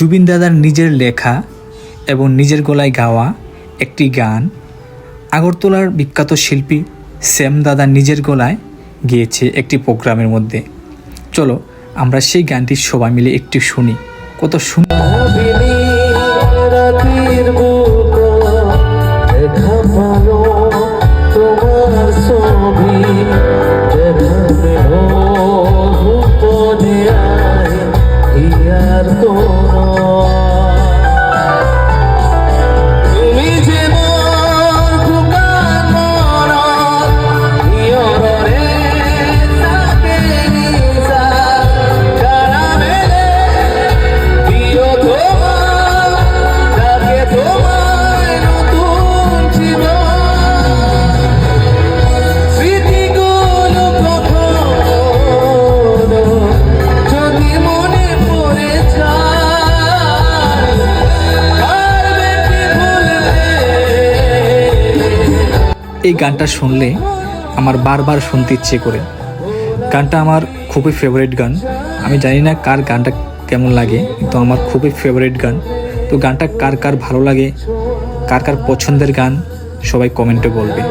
জুবিন দাদার নিজের লেখা এবং নিজের গলায় গাওয়া একটি গান আগরতলার বিখ্যাত শিল্পী শ্যাম দাদা নিজের গলায় গেয়েছে একটি প্রোগ্রামের মধ্যে। চলো আমরা সেই গানটি সবাই মিলে একটু শুনি। কত সুন্দর। এই গানটা শুনলে আমার বারবার শুনতে ইচ্ছে করে। গানটা আমার খুবই ফেভারিট গান। আমি জানি না কার গানটা কেমন লাগে, কিন্তু আমার খুবই ফেভারিট গান। তো গানটা কার কার ভালো লাগে, কার কার পছন্দের গান, সবাই কমেন্টে বলবে।